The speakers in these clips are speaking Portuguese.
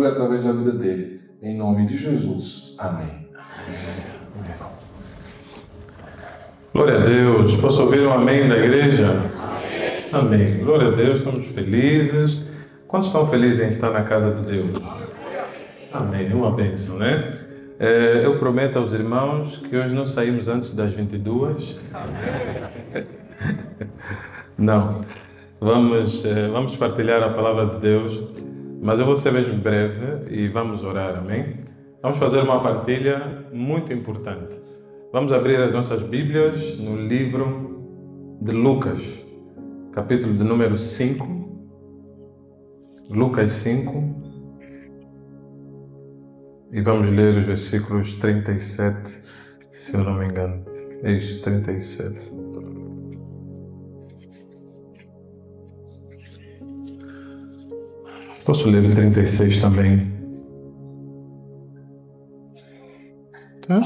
foi através da vida dele. Em nome de Jesus. Amém. Glória a Deus. Posso ouvir um amém da igreja? Amém. Glória a Deus, estamos felizes. Quantos estão felizes em estar na casa de Deus? Amém. Uma bênção, né? Eu prometo aos irmãos que hoje não saímos antes das 22. Não. Vamos partilhar a palavra de Deus, mas eu vou ser mesmo breve e vamos orar, amém? Vamos fazer uma partilha muito importante. Vamos abrir as nossas Bíblias no livro de Lucas, capítulo de número 5. Lucas 5. E vamos ler os versículos 37, se eu não me engano. É isso, 37. Posso ler o 36 também? Tá?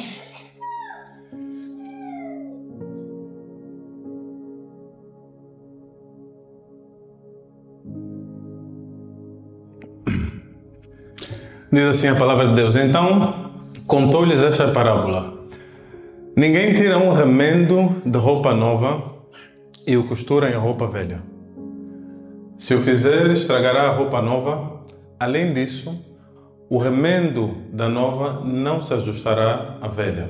Diz assim a palavra de Deus: então contou-lhes esta parábola. Ninguém tira um remendo de roupa nova e o costura em roupa velha. Se o fizer, estragará a roupa nova. Além disso, o remendo da nova não se ajustará à velha.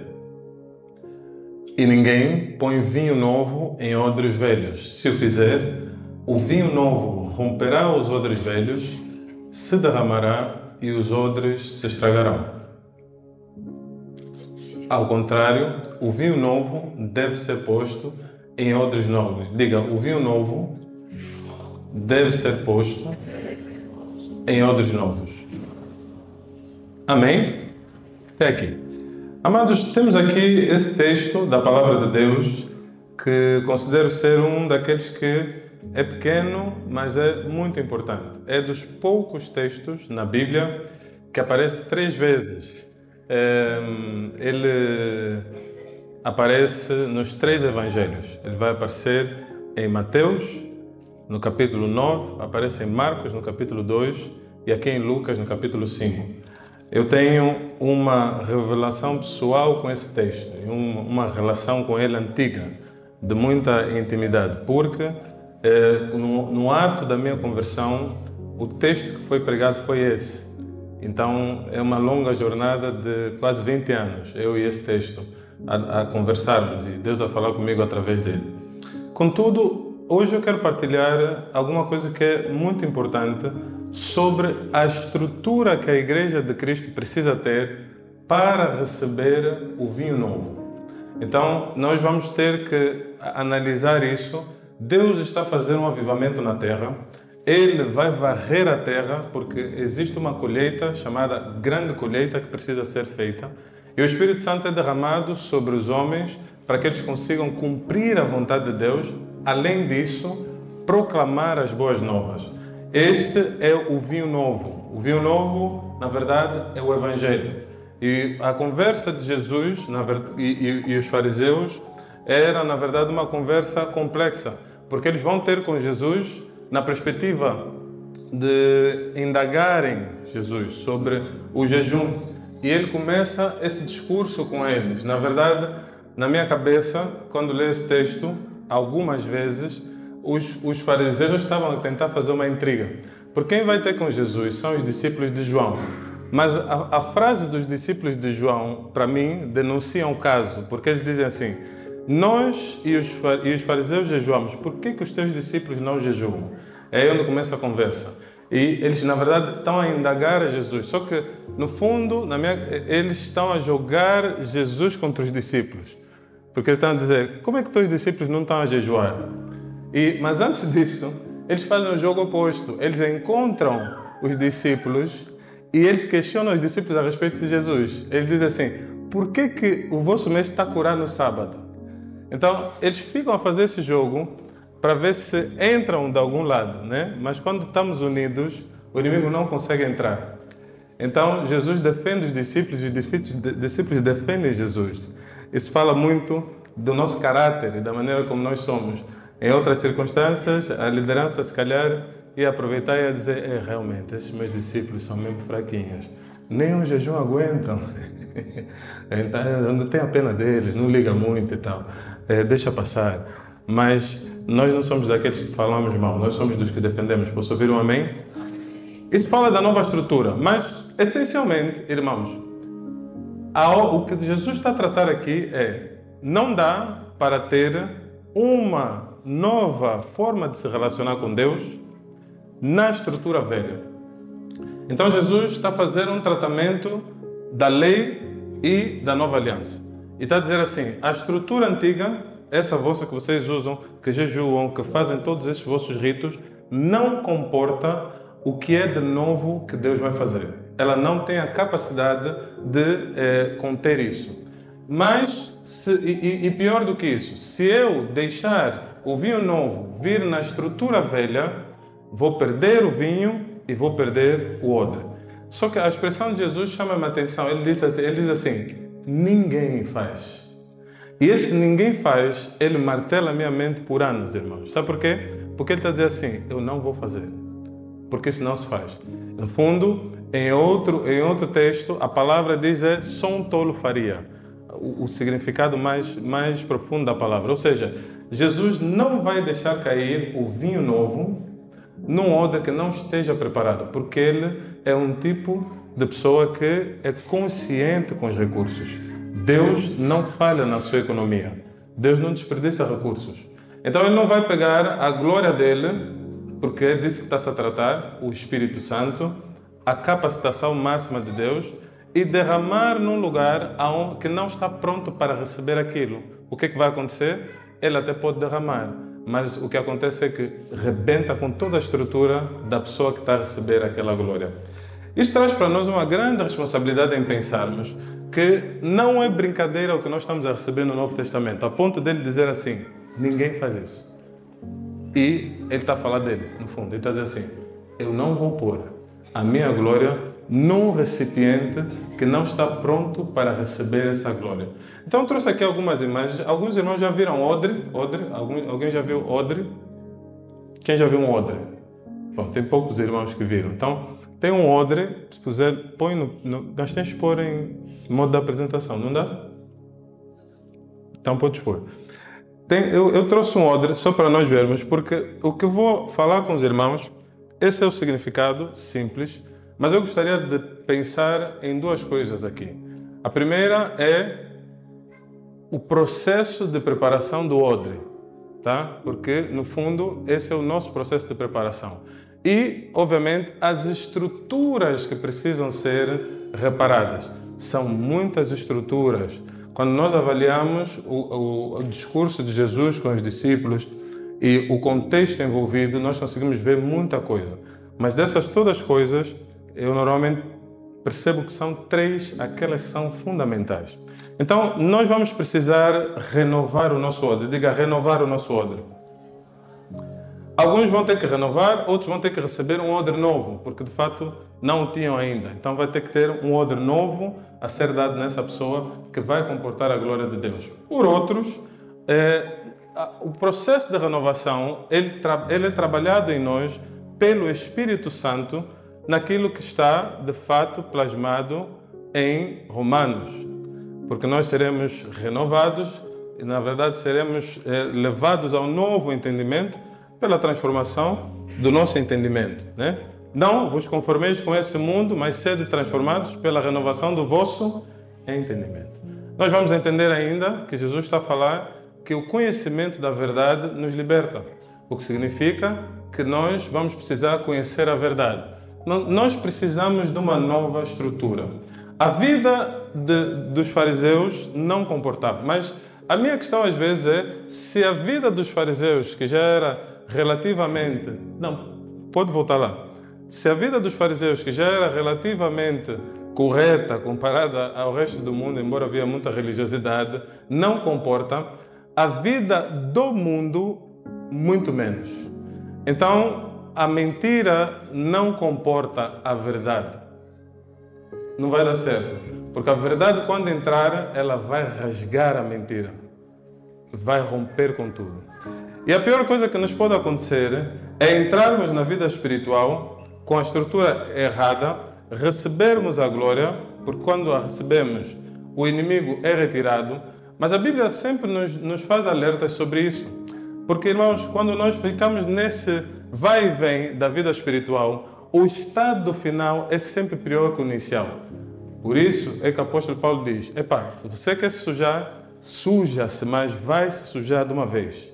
E ninguém põe vinho novo em odres velhos. Se o fizer, o vinho novo romperá os odres velhos, se derramará e os odres se estragarão. Ao contrário, o vinho novo deve ser posto em odres novos. Diga, o vinho novo deve ser posto em odres novos. Amém? Até aqui. Amados, temos aqui esse texto da palavra de Deus que considero ser um daqueles que é pequeno, mas é muito importante. É dos poucos textos na Bíblia que aparece 3 vezes. Ele aparece nos 3 evangelhos. Ele vai aparecer em Mateus, no capítulo 9, aparece em Marcos, no capítulo 2, e aqui em Lucas, no capítulo 5. Eu tenho uma revelação pessoal com esse texto, uma relação com ele antiga, de muita intimidade, porque no ato da minha conversão, o texto que foi pregado foi esse. Então, é uma longa jornada de quase 20 anos, eu e esse texto, a conversarmos, e Deus a falar comigo através dele. Contudo, hoje eu quero partilhar alguma coisa que é muito importante sobre a estrutura que a Igreja de Cristo precisa ter para receber o vinho novo. Então, nós vamos ter que analisar isso. Deus está fazendo um avivamento na terra. Ele vai varrer a terra porque existe uma colheita chamada grande colheita que precisa ser feita. E o Espírito Santo é derramado sobre os homens para que eles consigam cumprir a vontade de Deus. Além disso, proclamar as boas novas. Este é o vinho novo. O vinho novo, na verdade, é o Evangelho. E a conversa de Jesus e os fariseus era, na verdade, uma conversa complexa, porque eles vão ter com Jesus na perspectiva de indagarem Jesus sobre o jejum. E ele começa esse discurso com eles. Na verdade, na minha cabeça, quando leio esse texto, algumas vezes, os fariseus estavam a tentar fazer uma intriga. Porque quem vai ter com Jesus são os discípulos de João. Mas a frase dos discípulos de João, para mim, denuncia um caso. Porque eles dizem assim: nós e os fariseus jejuamos, por que os teus discípulos não jejuam? É aí onde começa a conversa. E eles, na verdade, estão a indagar a Jesus. Só que, no fundo, eles estão a jogar Jesus contra os discípulos. Porque eles estão a dizer: como é que os teus discípulos não estão a jejuar? Mas antes disso, eles fazem o jogo oposto. Eles encontram os discípulos e eles questionam os discípulos a respeito de Jesus. Eles dizem assim: por que o vosso mestre está a curar no sábado? Então, eles ficam a fazer esse jogo para ver se entram de algum lado, né? Mas quando estamos unidos, o inimigo não consegue entrar. Então, Jesus defende os discípulos e os discípulos defendem Jesus. Isso fala muito do nosso caráter e da maneira como nós somos. Em outras circunstâncias, a liderança, se calhar, ia aproveitar e ia dizer, realmente, esses meus discípulos são mesmo fraquinhos. Nem um jejum aguentam. Então, não tenho a pena deles, não liga muito e tal. Deixa passar. Mas nós não somos daqueles que falamos mal, nós somos dos que defendemos. Posso ouvir um amém? Isso fala da nova estrutura, mas, essencialmente, irmãos, o que Jesus está a tratar aqui não dá para ter uma nova forma de se relacionar com Deus na estrutura velha. Então Jesus está a fazer um tratamento da lei e da nova aliança. E está a dizer assim, a estrutura antiga, essa vossa que vocês usam, que jejuam, que fazem todos esses vossos ritos, não comporta o que é de novo que Deus vai fazer. Ela não tem a capacidade de conter isso. Mas, pior do que isso, se eu deixar o vinho novo vir na estrutura velha, vou perder o vinho e vou perder o odre. Só que a expressão de Jesus chama-me a atenção. Ele diz assim, ninguém faz. E esse ninguém faz, ele martela a minha mente por anos, irmãos. Sabe por quê? Porque ele está dizendo assim, eu não vou fazer. Porque isso não se faz. No fundo, em outro texto, a palavra diz só um tolo faria. O significado mais profundo da palavra. Ou seja, Jesus não vai deixar cair o vinho novo num odre que não esteja preparado, porque ele é um tipo de pessoa que é consciente com os recursos. Deus não falha na sua economia. Deus não desperdiça recursos. Então ele não vai pegar a glória dele, porque é disso que está-se a tratar, o Espírito Santo, a capacitação máxima de Deus, e derramar num lugar que não está pronto para receber aquilo. O que é que vai acontecer? Ele até pode derramar, mas o que acontece é que rebenta com toda a estrutura da pessoa que está a receber aquela glória. Isso traz para nós uma grande responsabilidade em pensarmos que não é brincadeira o que nós estamos a receber no Novo Testamento, a ponto dele dizer assim, ninguém faz isso. E ele está a falar dele, no fundo, ele está a dizer assim, eu não vou pôr a minha glória num recipiente que não está pronto para receber essa glória. Então eu trouxe aqui algumas imagens. Alguns irmãos já viram odre? Alguém já viu odre? Quem já viu um odre? Bom, tem poucos irmãos que viram. Então, tem um odre, se puser, põe nós temos que pôr em modo de apresentação, não dá? Então pode pôr. Eu trouxe um odre só para nós vermos, porque o que eu vou falar com os irmãos, esse é o significado simples, mas eu gostaria de pensar em duas coisas aqui. A primeira é o processo de preparação do odre, tá? Porque, no fundo, esse é o nosso processo de preparação. E, obviamente, as estruturas que precisam ser reparadas. São muitas estruturas. Quando nós avaliamos o discurso de Jesus com os discípulos e o contexto envolvido, nós conseguimos ver muita coisa. Mas dessas todas as coisas, eu normalmente percebo que são três, aquelas que são fundamentais. Então, nós vamos precisar renovar o nosso odre. Diga, renovar o nosso odre. Alguns vão ter que renovar, outros vão ter que receber um odre novo, porque de fato não o tinham ainda. Então vai ter que ter um odre novo a ser dado nessa pessoa que vai comportar a glória de Deus. Por outros, o processo de renovação ele é trabalhado em nós pelo Espírito Santo naquilo que está de fato plasmado em Romanos. Porque nós seremos renovados e na verdade seremos levados ao novo entendimento pela transformação do nosso entendimento, né? Não vos conformeis com esse mundo, mas sede transformados pela renovação do vosso entendimento. Nós vamos entender ainda que Jesus está a falar que o conhecimento da verdade nos liberta, o que significa que nós vamos precisar conhecer a verdade. Nós precisamos de uma nova estrutura. A vida dos fariseus não comportava, mas a minha questão às vezes é se a vida dos fariseus, que já era relativamente... Não, pode voltar lá. Se a vida dos fariseus, que já era relativamente correta comparada ao resto do mundo, embora havia muita religiosidade, não comporta, a vida do mundo, muito menos. Então, a mentira não comporta a verdade. Não vai dar certo. Porque a verdade, quando entrar, ela vai rasgar a mentira. Vai romper com tudo. E a pior coisa que nos pode acontecer é entrarmos na vida espiritual com a estrutura errada, recebermos a glória, porque quando a recebemos, o inimigo é retirado. Mas a Bíblia sempre nos faz alertas sobre isso. Porque, irmãos, quando nós ficamos nesse vai e vem da vida espiritual, o estado final é sempre pior que o inicial. Por isso é que o apóstolo Paulo diz: se você quer se sujar, suja-se, mas vai se sujar de uma vez.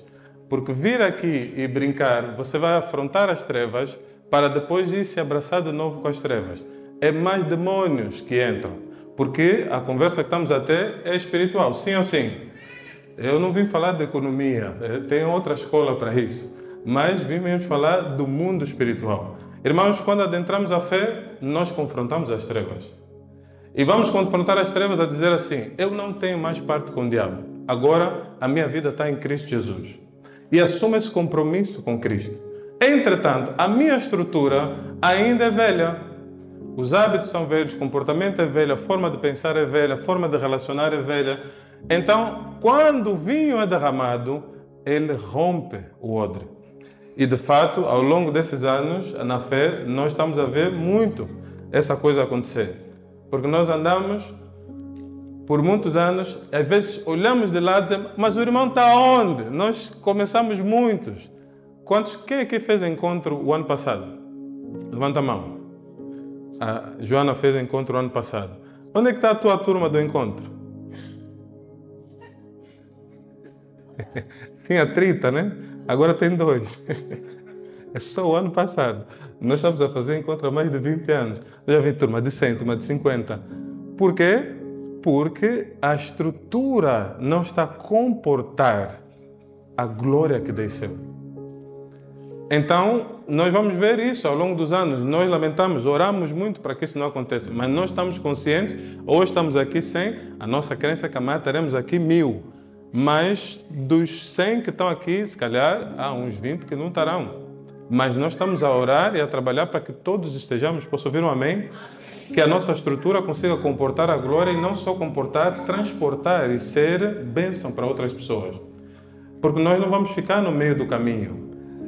Porque vir aqui e brincar, você vai afrontar as trevas para depois ir se abraçar de novo com as trevas. É mais demônios que entram. Porque a conversa que estamos a ter é espiritual, sim ou sim? Eu não vim falar de economia, tem outra escola para isso. Mas vim mesmo falar do mundo espiritual. Irmãos, quando adentramos a fé, nós confrontamos as trevas. E vamos confrontar as trevas a dizer assim: eu não tenho mais parte com o diabo. Agora a minha vida está em Cristo Jesus. E assumo esse compromisso com Cristo. Entretanto, a minha estrutura ainda é velha. Os hábitos são velhos, o comportamento é velho, a forma de pensar é velha, a forma de relacionar é velha. Então, quando o vinho é derramado, ele rompe o odre. E, de fato, ao longo desses anos, na fé, nós estamos a ver muito essa coisa acontecer. Porque nós andamos por muitos anos, às vezes olhamos de lado e dizemos: mas o irmão está onde? Nós começamos muitos. Quem aqui fez encontro o ano passado? Levanta a mão. A Joana fez encontro o ano passado. Onde é que está a tua turma do encontro? Tinha 30, né? Agora tem 2. É só o ano passado. Nós estamos a fazer encontro há mais de 20 anos. Já vi turma de 100, turma de 50. Por quê? Porque a estrutura não está a comportar a glória que desceu. Então, nós vamos ver isso ao longo dos anos. Nós lamentamos, oramos muito para que isso não aconteça, mas nós estamos conscientes, hoje estamos aqui 100, a nossa crença é que amanhã teremos aqui 1000. Mas dos 100 que estão aqui, se calhar, há uns 20 que não estarão. Mas nós estamos a orar e a trabalhar para que todos estejamos. Posso ouvir um amém? Que a nossa estrutura consiga comportar a glória e não só comportar, transportar e ser bênção para outras pessoas. Porque nós não vamos ficar no meio do caminho.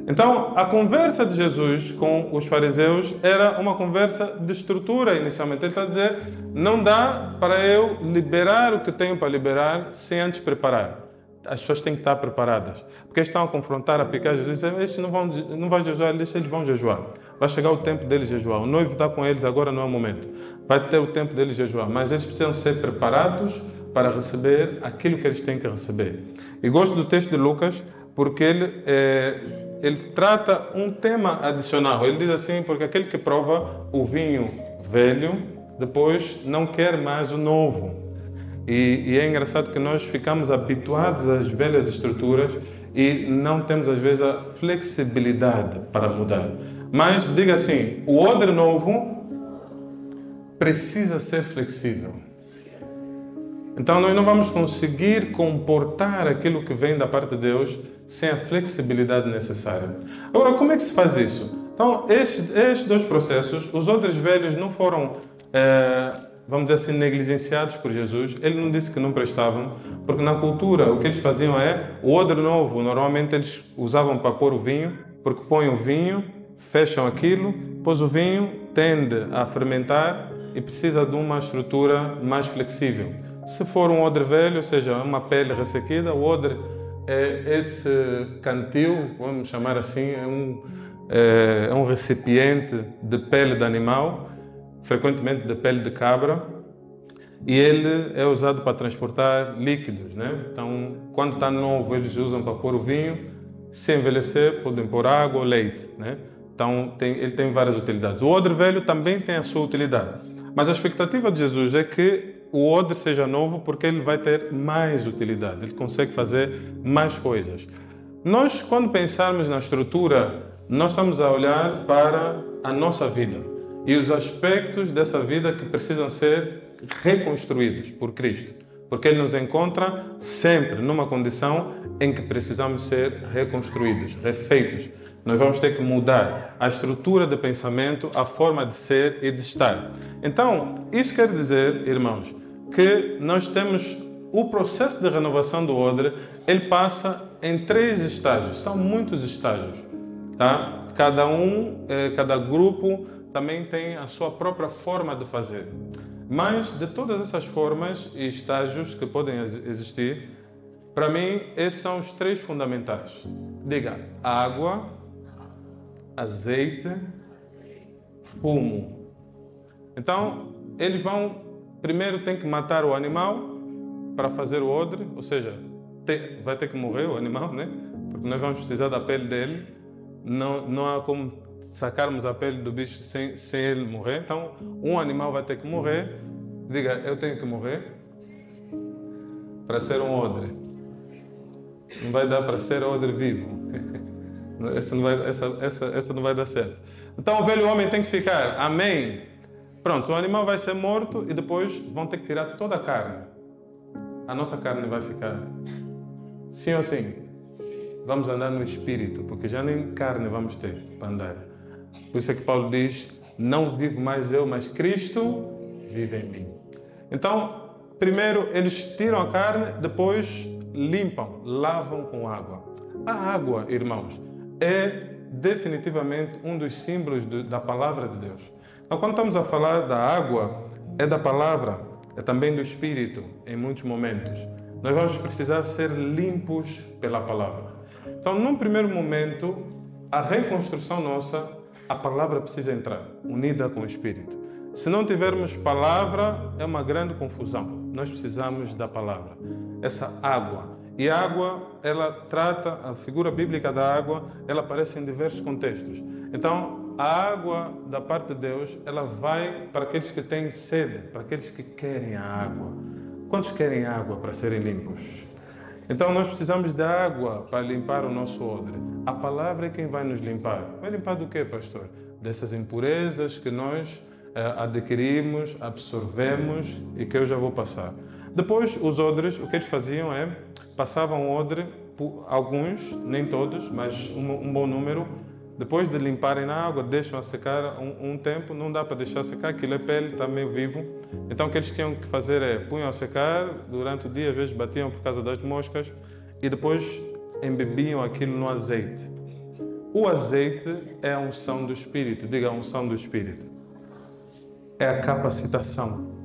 Então, a conversa de Jesus com os fariseus era uma conversa de estrutura inicialmente. Ele está a dizer: não dá para eu liberar o que tenho para liberar sem antes preparar. As pessoas têm que estar preparadas. Porque eles estão a confrontar, a picar Jesus e dizem: estes não vão jejuar. Ele disse: eles vão jejuar. Vai chegar o tempo deles jejuar. O noivo está com eles, agora não é o momento. Vai ter o tempo deles jejuar. Mas eles precisam ser preparados para receber aquilo que eles têm que receber. E gosto do texto de Lucas porque ele trata um tema adicional. Ele diz assim: porque aquele que prova o vinho velho, depois não quer mais o novo. E é engraçado que nós ficamos habituados às velhas estruturas e não temos às vezes a flexibilidade para mudar. Mas diga assim: o odre novo precisa ser flexível. Então nós não vamos conseguir comportar aquilo que vem da parte de Deus sem a flexibilidade necessária. Agora, como é que se faz isso? Então, estes 2 processos, os odres velhos não foram, vamos dizer assim, negligenciados por Jesus. Ele não disse que não prestavam, porque na cultura o que eles faziam o odre novo, normalmente eles usavam para pôr o vinho, porque põem o vinho, fecham aquilo, depois o vinho tende a fermentar e precisa de uma estrutura mais flexível. Se for um odre velho, ou seja, uma pele ressequida, o odre esse cantil, vamos chamar assim, é um recipiente de pele de animal, frequentemente de pele de cabra, e ele é usado para transportar líquidos, né? Então, quando está novo, eles usam para pôr o vinho. Se envelhecer, podem pôr água ou leite, né? Então, ele tem várias utilidades. O odre velho também tem a sua utilidade, mas a expectativa de Jesus é que o odre seja novo, porque ele vai ter mais utilidade, ele consegue fazer mais coisas. Nós, quando pensarmos na estrutura, nós estamos a olhar para a nossa vida e os aspectos dessa vida que precisam ser reconstruídos por Cristo, porque Ele nos encontra sempre numa condição em que precisamos ser reconstruídos, refeitos. Nós vamos ter que mudar a estrutura de pensamento, a forma de ser e de estar. Então, isso quer dizer, irmãos, que nós temos o processo de renovação do odre, ele passa em 3 estágios. São muitos estágios, tá? cada grupo também tem a sua própria forma de fazer. Mas de todas essas formas e estágios que podem existir, para mim, esses são os 3 fundamentais. Diga: água, azeite, fumo. Então, eles primeiro tem que matar o animal para fazer o odre, ou seja, vai ter que morrer o animal, né? Porque nós vamos precisar da pele dele. Não há como sacarmos a pele do bicho sem ele morrer. Então, um animal vai ter que morrer. Diga: eu tenho que morrer para ser um odre. Não vai dar para ser odre vivo. Essa não vai dar certo. Então, o velho homem tem que ficar. Amém? Pronto, o animal vai ser morto e depois vão ter que tirar toda a carne. A nossa carne vai ficar. Sim ou sim? Vamos andar no espírito, porque já nem carne vamos ter para andar. Por isso é que Paulo diz: não vivo mais eu, mas Cristo vive em mim. Então, primeiro eles tiram a carne, depois limpam, lavam com água. A água, irmãos, é definitivamente um dos símbolos da palavra de Deus. Então, quando estamos a falar da água, é da palavra, é também do Espírito, em muitos momentos. Nós vamos precisar ser limpos pela palavra. Então, num primeiro momento, a reconstrução nossa, a palavra precisa entrar, unida com o Espírito. Se não tivermos palavra, é uma grande confusão. Nós precisamos da palavra. Essa água. E a água, ela trata, a figura bíblica da água, ela aparece em diversos contextos. Então, a água da parte de Deus, ela vai para aqueles que têm sede, para aqueles que querem a água. Quantos querem água para serem limpos? Então, nós precisamos da água para limpar o nosso odre. A palavra é quem vai nos limpar. Vai limpar do quê, pastor? Dessas impurezas que nós adquirimos, absorvemos e que eu já vou passar. Depois, os odres, o que eles faziam é, passavam o odre, alguns, nem todos, mas um bom número. Depois de limparem na água, deixam a secar um tempo, não dá para deixar secar, aquilo é pele, está meio vivo. Então o que eles tinham que fazer é, punham a secar, durante o dia às vezes batiam por causa das moscas e depois embebiam aquilo no azeite. O azeite é a unção do Espírito, diga a unção do Espírito. É a capacitação.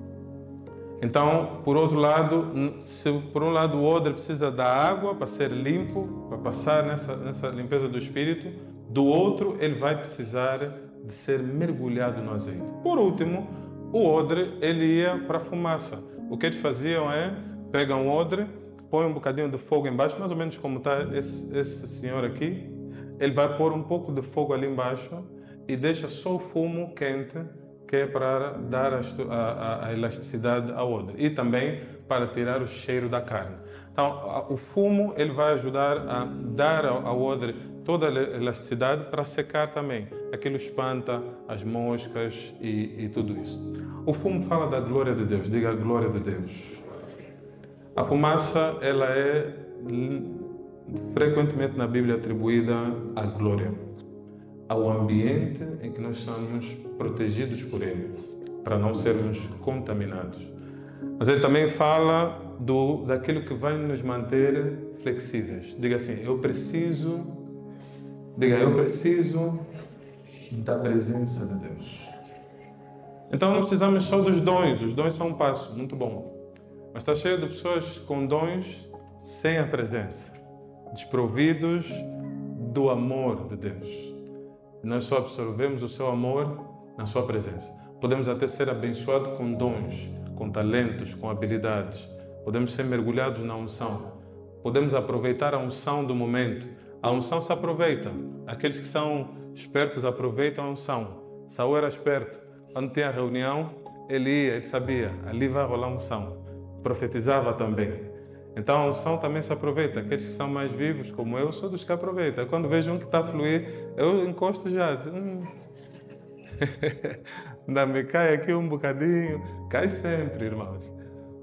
Então, por outro lado, se por um lado o odre precisa da água para ser limpo, para passar nessa limpeza do Espírito, do outro ele vai precisar de ser mergulhado no azeite. Por último, o odre ele ia para a fumaça. O que eles faziam é, pegam o odre, põem um bocadinho de fogo embaixo, mais ou menos como está esse senhor aqui. Ele vai pôr um pouco de fogo ali embaixo e deixa só o fumo quente, que é para dar a elasticidade ao odre e também para tirar o cheiro da carne. Então, o fumo ele vai ajudar a dar ao odre toda a elasticidade para secar também. Aquilo espanta as moscas e tudo isso. O fumo fala da glória de Deus, diga a glória de Deus. A fumaça ela é frequentemente na Bíblia atribuída à glória, ao ambiente em que nós somos protegidos por Ele, para não sermos contaminados. Mas Ele também fala daquilo que vai nos manter flexíveis. Diga assim, eu preciso da presença de Deus. Então não precisamos só dos dons, os dons são um passo, muito bom. Mas está cheio de pessoas com dons sem a presença, desprovidos do amor de Deus. Nós só absorvemos o seu amor na sua presença. Podemos até ser abençoados com dons, com talentos, com habilidades. Podemos ser mergulhados na unção. Podemos aproveitar a unção do momento. A unção se aproveita. Aqueles que são espertos aproveitam a unção. Saul era esperto. Quando tinha reunião, ele sabia, ali vai rolar unção. Profetizava também. Então a unção também se aproveita. Aqueles que são mais vivos, como eu, sou dos que aproveitam. Quando vejo um que está a fluir, eu encosto já. Ainda me cai aqui um bocadinho. Cai sempre, irmãos.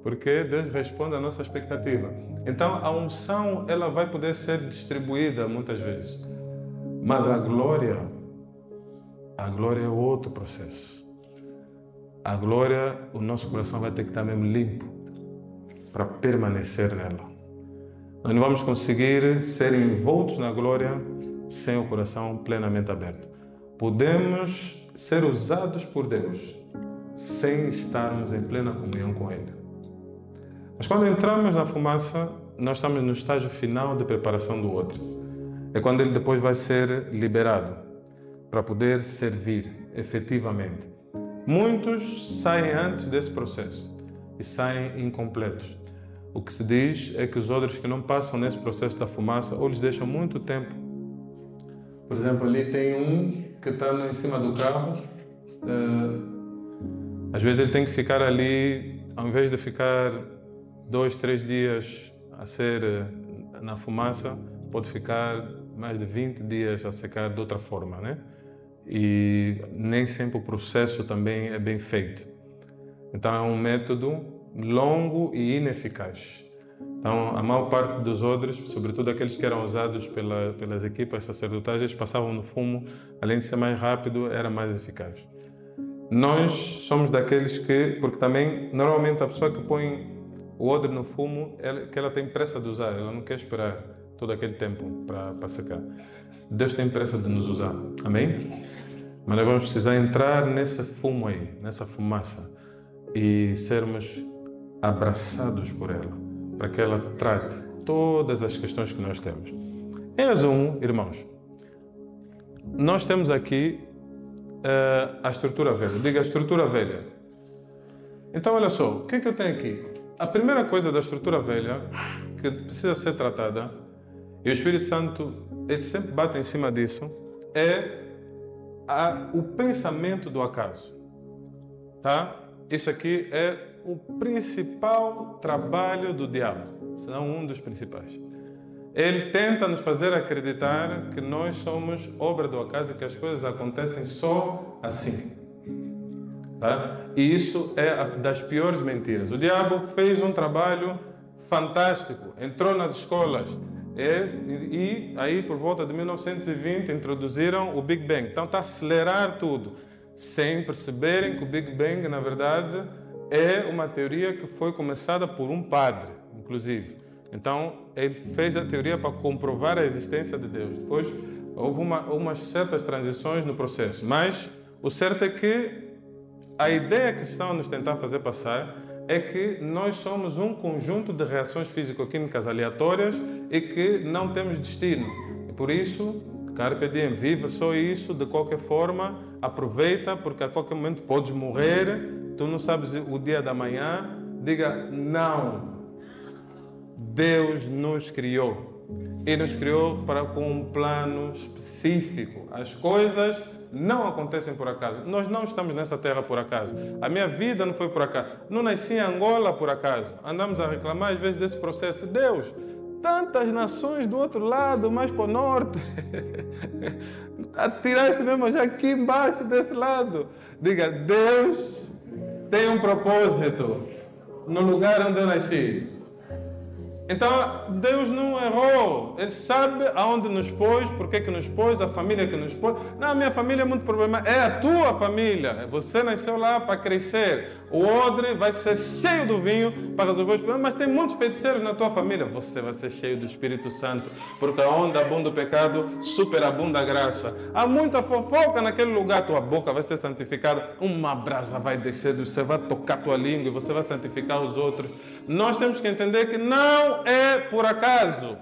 Porque Deus responde à nossa expectativa. Então a unção ela vai poder ser distribuída muitas vezes. Mas a glória é outro processo. A glória, o nosso coração vai ter que estar mesmo limpo para permanecer nela. Nós não vamos conseguir ser envoltos na glória sem o coração plenamente aberto. Podemos ser usados por Deus sem estarmos em plena comunhão com Ele. Mas quando entramos na fumaça, nós estamos no estágio final de preparação do outro. É quando ele depois vai ser liberado para poder servir efetivamente. Muitos saem antes desse processo e saem incompletos. O que se diz é que os outros que não passam nesse processo da fumaça ou lhes deixam muito tempo. Por exemplo, ali tem um que está em cima do carro. Às vezes ele tem que ficar ali, ao invés de ficar 2, 3 dias a ser na fumaça, pode ficar mais de 20 dias a secar de outra forma, né? E nem sempre o processo também é bem feito. Então é um método longo e ineficaz. Então a maior parte dos odres, sobretudo aqueles que eram usados pelas equipas sacerdotais, eles passavam no fumo, além de ser mais rápido, era mais eficaz. Nós somos daqueles que, porque também normalmente a pessoa que põe o odre no fumo, ela tem pressa de usar, ela não quer esperar todo aquele tempo para secar. Deus tem pressa de nos usar, amém? Mas nós vamos precisar entrar nesse fumo aí, nessa fumaça, e sermos abraçados por ela, para que ela trate todas as questões que nós temos. Em resumo, irmãos, nós temos aqui a estrutura velha. Diga a estrutura velha. Então, olha só, o que é que eu tenho aqui? A primeira coisa da estrutura velha que precisa ser tratada, e o Espírito Santo, ele sempre bate em cima disso, é o pensamento do acaso. Tá? Isso aqui é o principal trabalho do diabo, se não um dos principais. Ele tenta nos fazer acreditar que nós somos obra do acaso e que as coisas acontecem só assim. Tá? E isso é das piores mentiras. O diabo fez um trabalho fantástico, entrou nas escolas e aí por volta de 1920 introduziram o Big Bang. Então está a acelerar tudo, sem perceberem que o Big Bang, na verdade, é uma teoria que foi começada por um padre, inclusive. Então ele fez a teoria para comprovar a existência de Deus. Depois houve umas certas transições no processo, mas o certo é que a ideia que estão a nos tentar fazer passar é que nós somos um conjunto de reações físico-químicas aleatórias e que não temos destino. E por isso, carpe diem, viva só isso, de qualquer forma, aproveita, porque a qualquer momento podes morrer, tu não sabes o dia da manhã. Diga, não. Deus nos criou. E nos criou com um plano específico. As coisas não acontecem por acaso. Nós não estamos nessa terra por acaso. A minha vida não foi por acaso. Não nasci em Angola por acaso. Andamos a reclamar às vezes desse processo. Deus, tantas nações do outro lado, mais para o norte. Atiraste mesmo já aqui embaixo desse lado. Diga, Deus tem um propósito no lugar onde eu nasci. Então, Deus não errou. Ele sabe aonde nos pôs, por que nos pôs, a família que nos pôs. Não, a minha família é muito problemática. É a tua família. Você nasceu lá para crescer. O odre vai ser cheio do vinho para resolver os problemas, mas tem muitos feiticeiros na tua família. Você vai ser cheio do Espírito Santo, porque onde abunda o pecado, superabunda a graça. Há muita fofoca naquele lugar, tua boca vai ser santificada. Uma brasa vai descer do céu, vai tocar tua língua e você vai santificar os outros. Nós temos que entender que não é por acaso.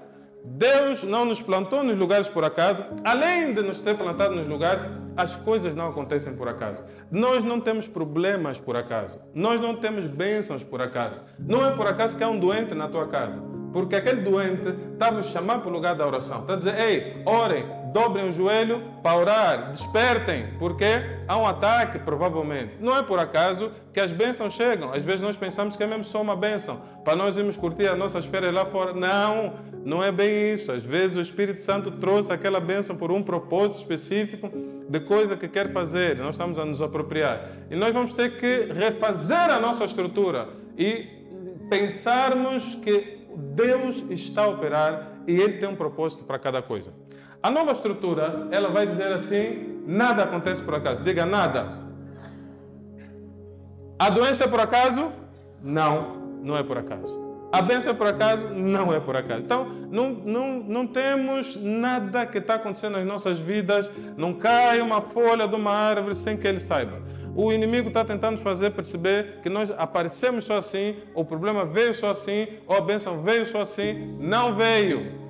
Deus não nos plantou nos lugares por acaso. Além de nos ter plantado nos lugares, as coisas não acontecem por acaso. Nós não temos problemas por acaso. Nós não temos bênçãos por acaso. Não é por acaso que há um doente na tua casa. Porque aquele doente está a nos chamar para o lugar da oração. Está a dizer, ei, orem, dobrem o joelho para orar, despertem, porque há um ataque, provavelmente. Não é por acaso que as bênçãos chegam. Às vezes nós pensamos que é mesmo só uma bênção, para nós irmos curtir as nossas férias lá fora. Não, não é bem isso. Às vezes o Espírito Santo trouxe aquela bênção por um propósito específico de coisa que quer fazer. Nós estamos a nos apropriar. E nós vamos ter que refazer a nossa estrutura e pensarmos que Deus está a operar e Ele tem um propósito para cada coisa. A nova estrutura, ela vai dizer assim, nada acontece por acaso. Diga nada. A doença é por acaso? Não, não é por acaso. A bênção é por acaso? Não é por acaso. Então, não temos nada que está acontecendo nas nossas vidas, não cai uma folha de uma árvore sem que ele saiba. O inimigo está tentando nos fazer perceber que nós aparecemos só assim, o problema veio só assim, ou a bênção veio só assim. Não veio.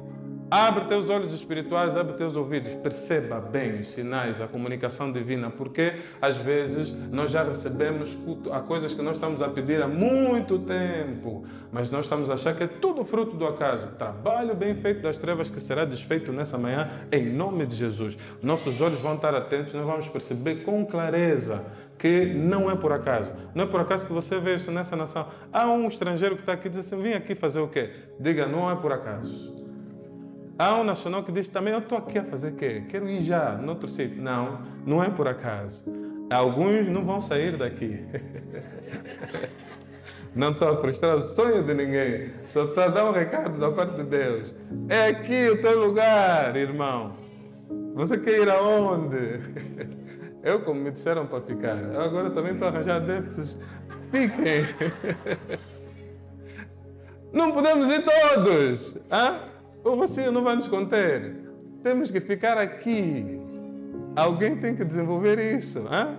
Abre teus olhos espirituais, abre teus ouvidos, perceba bem os sinais, a comunicação divina, porque às vezes nós já recebemos culto a coisas que nós estamos a pedir há muito tempo, mas nós estamos a achar que é tudo fruto do acaso. Trabalho bem feito das trevas que será desfeito nessa manhã, em nome de Jesus. Nossos olhos vão estar atentos, nós vamos perceber com clareza que não é por acaso. Não é por acaso que você veio nessa nação. Há um estrangeiro que está aqui e diz assim, vim aqui fazer o quê? Diga, não é por acaso. Há um nacional que diz também, eu estou aqui a fazer o quê? Quero ir já, no outro sítio. Não, não é por acaso. Alguns não vão sair daqui. Não estou a frustrar o sonho de ninguém. Só estou a dar um recado da parte de Deus. É aqui o teu lugar, irmão. Você quer ir aonde? Eu, como me disseram para ficar, eu agora também estou a arranjar adeptos. Fiquem. Não podemos ir todos. Hein? O Rocinho não vai nos conter. Temos que ficar aqui. Alguém tem que desenvolver isso. Hein?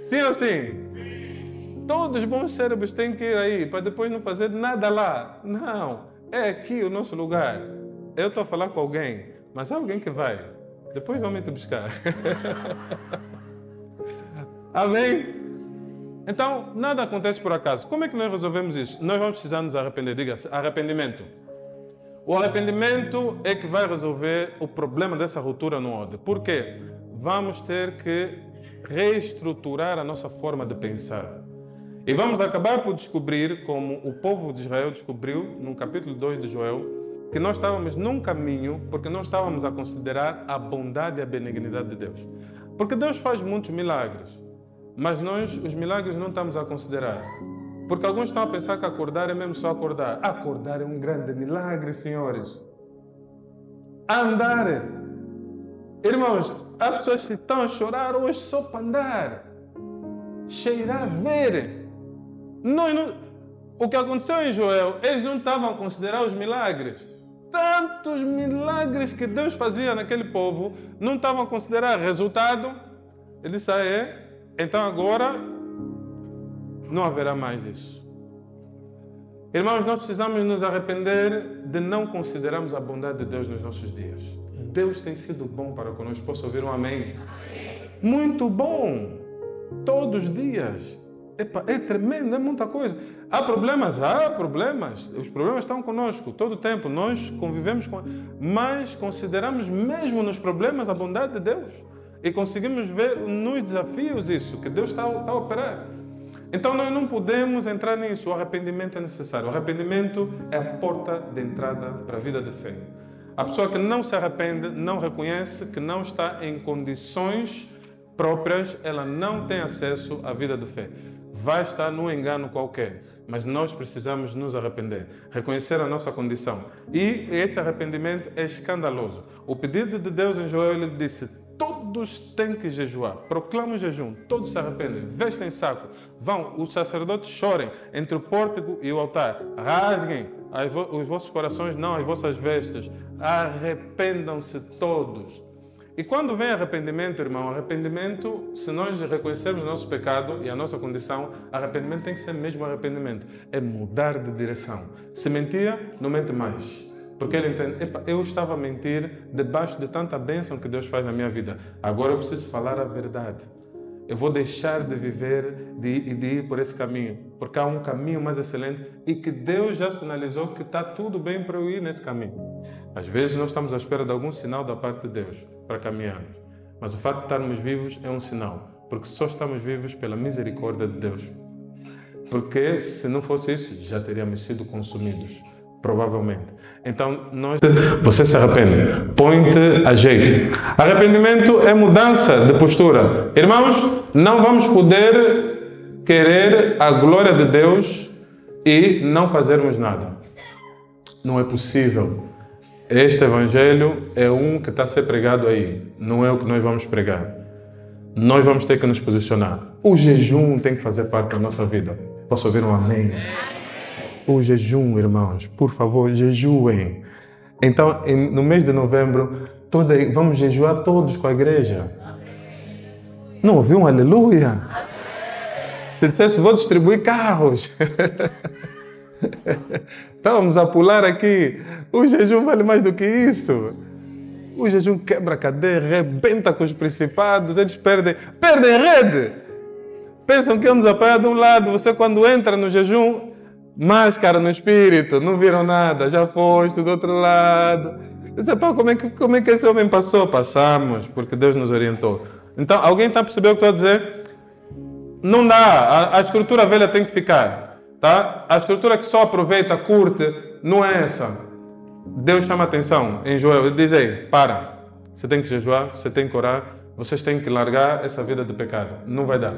Sim ou sim? Todos os bons cérebros têm que ir aí, para depois não fazer nada lá. Não, é aqui o nosso lugar. Eu estou a falar com alguém, mas há alguém que vai. Depois vão me te buscar. Amém? Então, nada acontece por acaso. Como é que nós resolvemos isso? Nós vamos precisar nos arrepender. Diga-se, arrependimento. O arrependimento é que vai resolver o problema dessa ruptura no ódio. Por quê? Vamos ter que reestruturar a nossa forma de pensar. E vamos acabar por descobrir, como o povo de Israel descobriu, no capítulo 2 de Joel, que nós estávamos num caminho porque não estávamos a considerar a bondade e a benignidade de Deus. Porque Deus faz muitos milagres, mas nós os milagres não estamos a considerar. Porque alguns estão a pensar que acordar é mesmo só acordar. Acordar é um grande milagre, senhores. Andar. Irmãos, há pessoas que estão a chorar hoje só para andar. Cheirar, ver. O que aconteceu em Joel, eles não estavam a considerar os milagres. Tantos milagres que Deus fazia naquele povo, não estavam a considerar. Resultado, ele disse, então agora não haverá mais isso. Irmãos, nós precisamos nos arrepender de não considerarmos a bondade de Deus nos nossos dias. Deus tem sido bom para conosco. Posso ouvir um amém? Muito bom. Todos os dias. Epa, é tremendo, é muita coisa. Há problemas? Há problemas. Os problemas estão conosco todo o tempo. Nós convivemos com... Mas consideramos mesmo nos problemas a bondade de Deus. E conseguimos ver nos desafios isso, que Deus está a operar. Então nós não podemos entrar nisso. O arrependimento é necessário. O arrependimento é a porta de entrada para a vida de fé. A pessoa que não se arrepende, não reconhece que não está em condições próprias, ela não tem acesso à vida de fé. Vai estar num engano qualquer, mas nós precisamos nos arrepender, reconhecer a nossa condição. E esse arrependimento é escandaloso. O pedido de Deus em Joel, ele disse, todos têm que jejuar, proclamam o jejum, todos se arrependem, vestem saco, vão, os sacerdotes chorem entre o pórtico e o altar, rasguem os vossos corações, não as vossas vestes, arrependam-se todos. E quando vem arrependimento, irmão, arrependimento, se nós reconhecermos o nosso pecado e a nossa condição, arrependimento tem que ser mesmo arrependimento, é mudar de direção. Se mentia, não mente mais. Porque ele entende, eu estava a mentir debaixo de tanta bênção que Deus faz na minha vida. Agora eu preciso falar a verdade. Eu vou deixar de viver e de ir por esse caminho. Porque há um caminho mais excelente e que Deus já sinalizou que está tudo bem para eu ir nesse caminho. Às vezes nós estamos à espera de algum sinal da parte de Deus para caminharmos. Mas o fato de estarmos vivos é um sinal. Porque só estamos vivos pela misericórdia de Deus. Porque se não fosse isso, já teríamos sido consumidos. Provavelmente. Então, você se arrepende, põe-te a jeito. Arrependimento é mudança de postura. Irmãos, não vamos poder querer a glória de Deus e não fazermos nada. Não é possível. Este evangelho é um que está a ser pregado aí. Não é o que nós vamos pregar. Nós vamos ter que nos posicionar. O jejum tem que fazer parte da nossa vida. Posso ouvir um amém? o jejum, irmãos. Por favor, jejuem. Então, no mês de novembro, vamos jejuar todos com a igreja. Não ouviu um aleluia? Se dissesse, vou distribuir carros. Estávamos a pular aqui. O jejum vale mais do que isso. O jejum quebra a cadeia, rebenta com os principados, eles perdem rede. Pensam que iam nos apoiar de um lado, você quando entra no jejum, máscara no espírito, não viram nada, já foste do outro lado. Disse, pá, como é que esse homem passou? Passamos, porque Deus nos orientou. Então, alguém está a perceber o que estou a dizer? Não dá, a estrutura velha tem que ficar, tá? A estrutura que só aproveita, curte, não é essa. Deus chama a atenção em Joel, ele diz, ei, para, você tem que jejuar, você tem que orar, vocês têm que largar essa vida de pecado, não vai dar.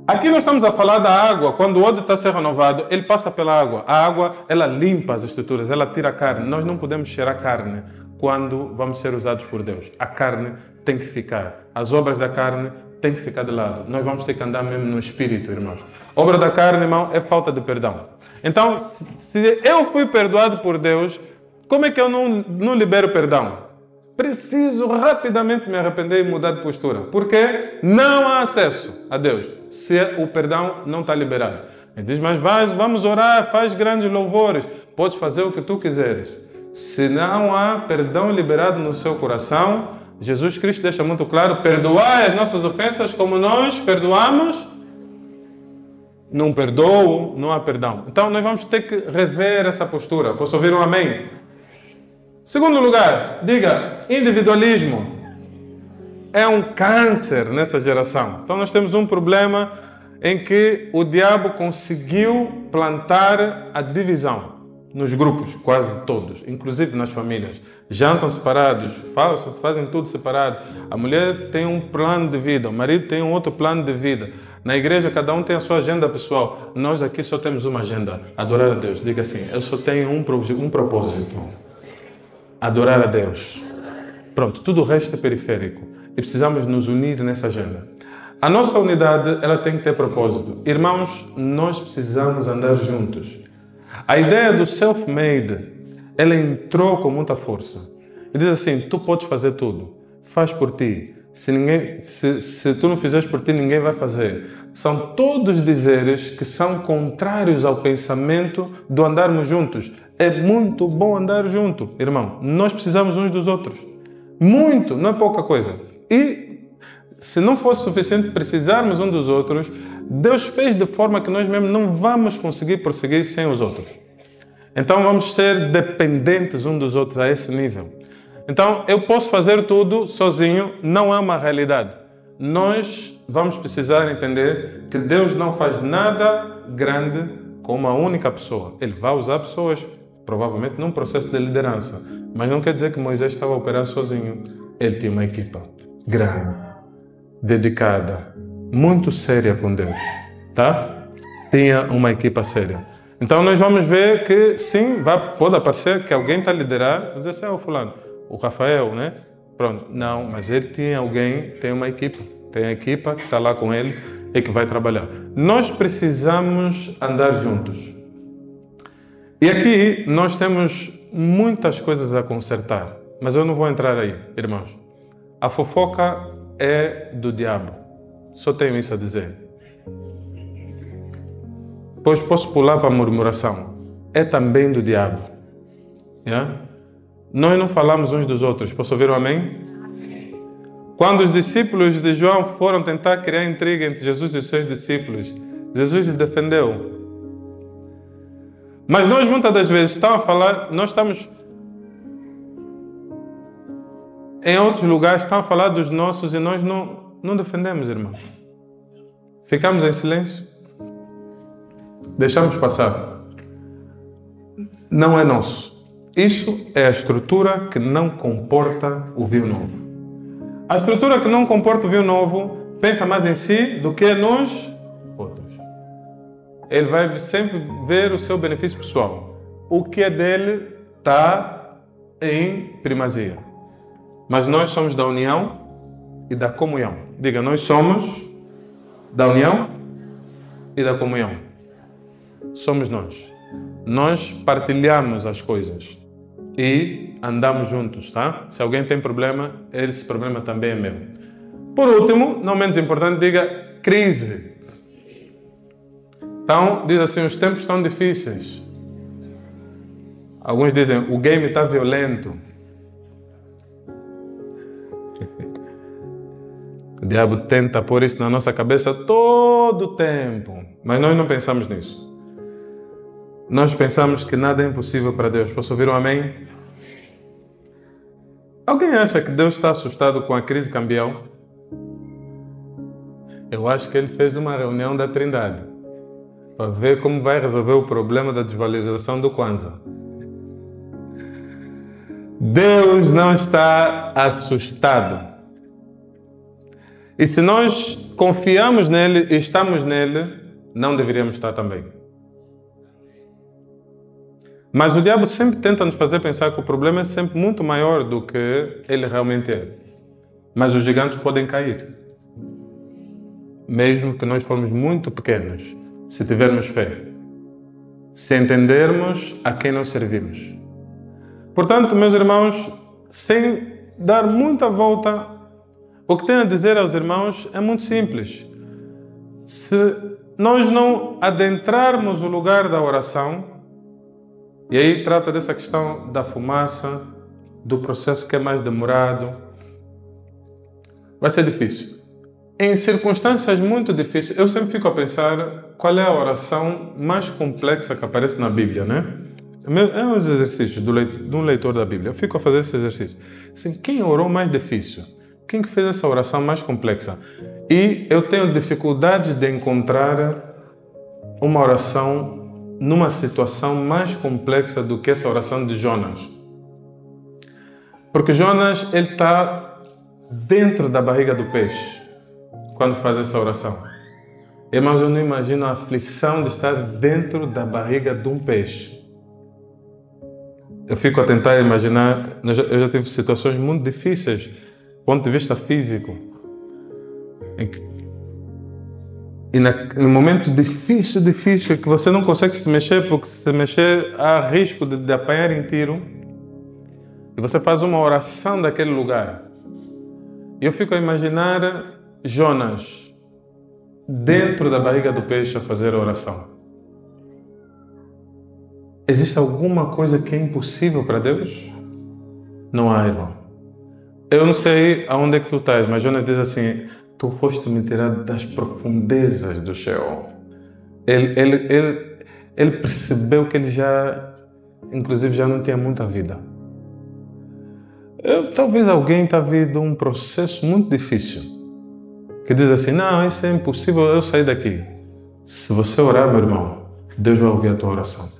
Aqui nós estamos a falar da água, quando o odre está a ser renovado, ele passa pela água. A água, ela limpa as estruturas, ela tira a carne. Nós não podemos cheirar carne quando vamos ser usados por Deus. A carne tem que ficar, as obras da carne têm que ficar de lado. Nós vamos ter que andar mesmo no espírito, irmãos. Obra da carne, irmão, é falta de perdão. Então, se eu fui perdoado por Deus, como é que eu não libero perdão? Preciso rapidamente me arrepender e mudar de postura. Porque não há acesso a Deus se o perdão não está liberado. Ele diz, mas vamos orar, faz grandes louvores. Podes fazer o que tu quiseres. Se não há perdão liberado no seu coração, Jesus Cristo deixa muito claro, perdoai as nossas ofensas como nós perdoamos. Não perdoo, não há perdão. Então nós vamos ter que rever essa postura. Posso ouvir um amém? Segundo lugar, diga, individualismo é um câncer nessa geração. Então nós temos um problema em que o diabo conseguiu plantar a divisão nos grupos, quase todos, inclusive nas famílias. Jantam separados, fazem tudo separado. A mulher tem um plano de vida, o marido tem um outro plano de vida. Na igreja, cada um tem a sua agenda pessoal. Nós aqui só temos uma agenda, adorar a Deus. Diga assim, eu só tenho um propósito. Adorar a Deus. Pronto, tudo o resto é periférico. E precisamos nos unir nessa agenda. A nossa unidade, ela tem que ter propósito. Irmãos, nós precisamos andar juntos. A ideia do self-made, ela entrou com muita força. Ele diz assim, tu podes fazer tudo. Faz por ti. Se tu não fizeres por ti, ninguém vai fazer. São todos dizeres que são contrários ao pensamento do andarmos juntos. É muito bom andar junto, irmão. Nós precisamos uns dos outros. Muito, não é pouca coisa. E se não fosse suficiente precisarmos uns dos outros, Deus fez de forma que nós mesmos não vamos conseguir prosseguir sem os outros. Então vamos ser dependentes uns dos outros a esse nível. Então eu posso fazer tudo sozinho, não é uma realidade. Nós vamos precisar entender que Deus não faz nada grande com uma única pessoa. Ele vai usar pessoas, provavelmente num processo de liderança. Mas não quer dizer que Moisés estava a operar sozinho. Ele tinha uma equipa grande, dedicada, muito séria com Deus. Tá? Tinha uma equipa séria. Então nós vamos ver que sim, pode aparecer que alguém está a liderar, dizer assim, o fulano, o Rafael, né? Pronto. Não, mas ele tinha alguém, tem uma equipa. Tem a equipa que está lá com ele e que vai trabalhar. Nós precisamos andar juntos. E aqui nós temos muitas coisas a consertar, mas eu não vou entrar aí, irmãos. A fofoca é do diabo. Só tenho isso a dizer. Depois posso pular para a murmuração. É também do diabo. Yeah? Nós não falamos uns dos outros. Posso ouvir um amém? Quando os discípulos de João foram tentar criar intriga entre Jesus e os seus discípulos, Jesus lhes defendeu. Mas nós muitas das vezes estamos a falar, nós estamos em outros lugares, estamos a falar dos nossos e nós não defendemos, irmãos. Ficamos em silêncio. Deixamos passar. Não é nosso. Isso é a estrutura que não comporta o vinho novo. A estrutura que não comporta o vinho novo pensa mais em si do que nos outros. Ele vai sempre ver o seu benefício pessoal. O que é dele está em primazia. Mas nós somos da união e da comunhão. Diga, nós somos da união e da comunhão. Somos nós. nós partilhamos as coisas e andamos juntos, tá? Se alguém tem problema, esse problema também é meu. Por último, não menos importante, diga crise. Então, diz assim, os tempos estão difíceis. Alguns dizem, o game está violento. O diabo tenta pôr isso na nossa cabeça todo o tempo, mas nós não pensamos nisso. Nós pensamos que nada é impossível para Deus. Posso ouvir um amém? Alguém acha que Deus está assustado com a crise cambial? Eu acho que ele fez uma reunião da Trindade para ver como vai resolver o problema da desvalorização do Kwanza. Deus não está assustado. E se nós confiamos nele e estamos nele, não deveríamos estar também. Mas o diabo sempre tenta nos fazer pensar que o problema é sempre muito maior do que ele realmente é. Mas os gigantes podem cair. Mesmo que nós formos muito pequenos, se tivermos fé. Se entendermos a quem nós servimos. Portanto, meus irmãos, sem dar muita volta, o que tenho a dizer aos irmãos é muito simples. Se nós não adentrarmos o lugar da oração, e aí trata dessa questão da fumaça, do processo que é mais demorado, vai ser difícil. Em circunstâncias muito difíceis, eu sempre fico a pensar qual é a oração mais complexa que aparece na Bíblia, né? É um exercício de um leitor da Bíblia. Eu fico a fazer esse exercício. Assim, quem orou mais difícil? Quem que fez essa oração mais complexa? E eu tenho dificuldade de encontrar uma oração numa situação mais complexa do que essa oração de Jonas. Porque Jonas, ele está dentro da barriga do peixe quando faz essa oração. Irmãos, eu não imagino a aflição de estar dentro da barriga de um peixe. Eu fico a tentar imaginar, eu já tive situações muito difíceis do ponto de vista físico. E no momento difícil, que você não consegue se mexer, porque se mexer há risco de apanhar em tiro, e você faz uma oração daquele lugar. E eu fico a imaginar Jonas dentro da barriga do peixe a fazer a oração. Existe alguma coisa que é impossível para Deus? Não há, irmão. Eu não sei aonde é que tu estás, mas Jonas diz assim, tu foste me tirar das profundezas do Sheol. Ele percebeu que ele inclusive já não tinha muita vida. Talvez alguém está vivendo um processo muito difícil, que diz assim, não, isso é impossível eu sair daqui. Se você orar, meu irmão, Deus vai ouvir a tua oração.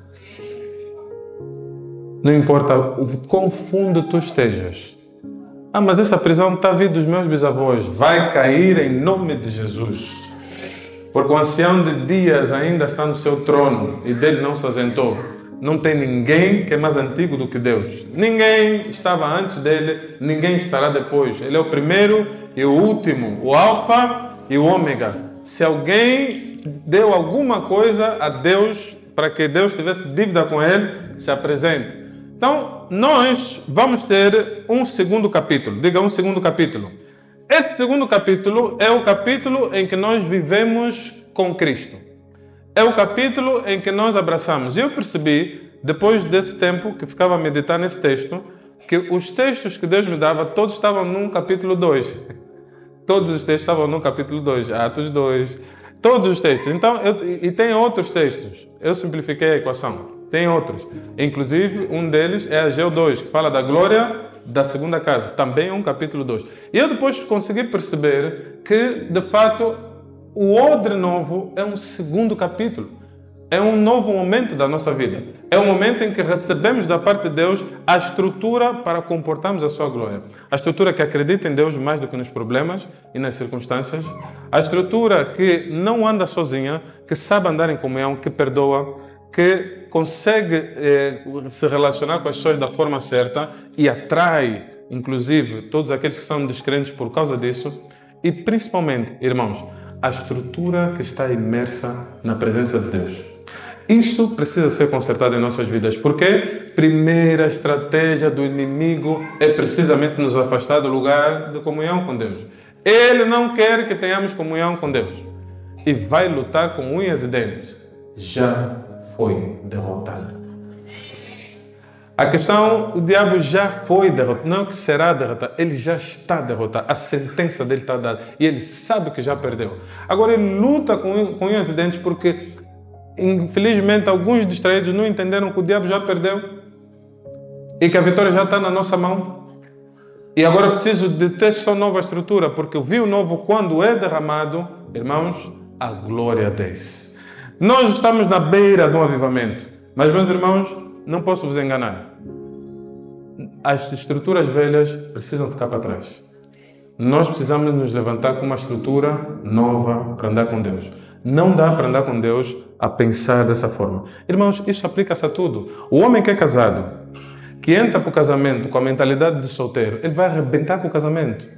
Não importa o quão fundo tu estejas. Ah, mas essa prisão está vindo dos meus bisavós. Vai cair em nome de Jesus. Porque o ancião de dias ainda está no seu trono e dele não se ausentou. Não tem ninguém que é mais antigo do que Deus. Ninguém estava antes dele, ninguém estará depois. Ele é o primeiro e o último, o alfa e o ômega. Se alguém deu alguma coisa a Deus para que Deus tivesse dívida com ele, se apresente. Então, nós vamos ter um segundo capítulo. Diga um segundo capítulo. Esse segundo capítulo é o capítulo em que nós vivemos com Cristo. É o capítulo em que nós abraçamos. E eu percebi, depois desse tempo que ficava a meditar nesse texto, que os textos que Deus me dava, todos estavam num capítulo 2. Todos os textos estavam no capítulo 2, Atos 2, todos os textos. Então, e tem outros textos. Eu simplifiquei a equação. Tem outros. Inclusive, um deles é Ageu 2, que fala da glória da segunda casa. Também é um capítulo 2. E eu depois consegui perceber que, de fato, o odre novo é um segundo capítulo. É um novo momento da nossa vida. É um momento em que recebemos da parte de Deus a estrutura para comportarmos a sua glória. A estrutura que acredita em Deus mais do que nos problemas e nas circunstâncias. A estrutura que não anda sozinha, que sabe andar em comunhão, que perdoa, que consegue se relacionar com as pessoas da forma certa e atrai, inclusive, todos aqueles que são descrentes por causa disso. E, principalmente, irmãos, a estrutura que está imersa na presença de Deus. Isso precisa ser consertado em nossas vidas, porque primeira estratégia do inimigo é precisamente nos afastar do lugar de comunhão com Deus. Ele não quer que tenhamos comunhão com Deus e vai lutar com unhas e dentes. Já foi derrotado. A questão, o diabo já foi derrotado, não que será derrotado, ele já está derrotado, a sentença dele está dada e ele sabe que já perdeu. Agora ele luta com unhas e dentes porque, infelizmente, alguns distraídos não entenderam que o diabo já perdeu e que a vitória já está na nossa mão. E agora eu preciso de ter só nova estrutura, porque o vinho novo, quando é derramado, irmãos, a glória desce. Nós estamos na beira de um avivamento, mas, meus irmãos, não posso vos enganar. As estruturas velhas precisam ficar para trás. Nós precisamos nos levantar com uma estrutura nova para andar com Deus. Não dá para andar com Deus a pensar dessa forma. Irmãos, isso aplica-se a tudo. O homem que é casado, que entra para o casamento com a mentalidade de solteiro, ele vai arrebentar com o casamento.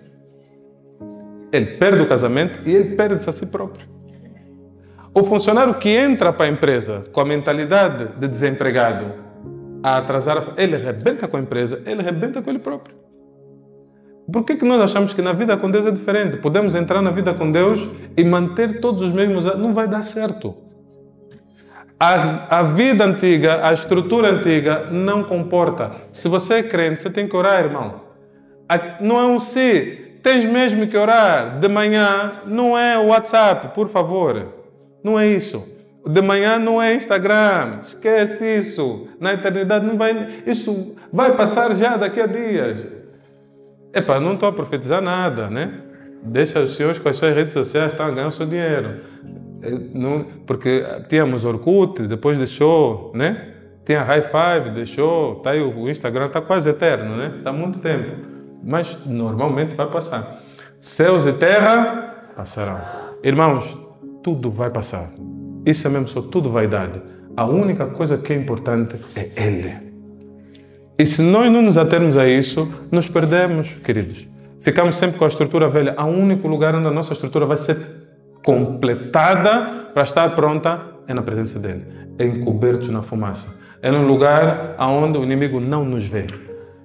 Ele perde o casamento e ele perde-se a si próprio. O funcionário que entra para a empresa com a mentalidade de desempregado, a atrasar, ele arrebenta com a empresa, ele arrebenta com ele próprio. Por que nós achamos que na vida com Deus é diferente? Podemos entrar na vida com Deus e manter todos os mesmos... Não vai dar certo. A vida antiga, a estrutura antiga não comporta. Se você é crente, você tem que orar, irmão. Não é um se. Tens mesmo que orar. De manhã não é o WhatsApp, por favor. Não é isso. De manhã não é Instagram. Esquece isso. Na eternidade não vai... Isso vai passar já daqui a dias. Não estou a profetizar nada, né? Deixa os senhores com as suas redes sociais, estão a ganhar o seu dinheiro. Porque tínhamos Orkut, depois deixou, né? Tinha High Five, deixou. Tá aí, o Instagram está quase eterno, né? Está há muito tempo. Mas normalmente vai passar. Céus e terra passarão. Irmãos, tudo vai passar. Isso é mesmo só tudo vaidade. A única coisa que é importante é Ele. E se nós não nos atermos a isso, nos perdemos, queridos. Ficamos sempre com a estrutura velha. O único lugar onde a nossa estrutura vai ser completada para estar pronta é na presença dele. É encobertos na fumaça. É num lugar onde o inimigo não nos vê.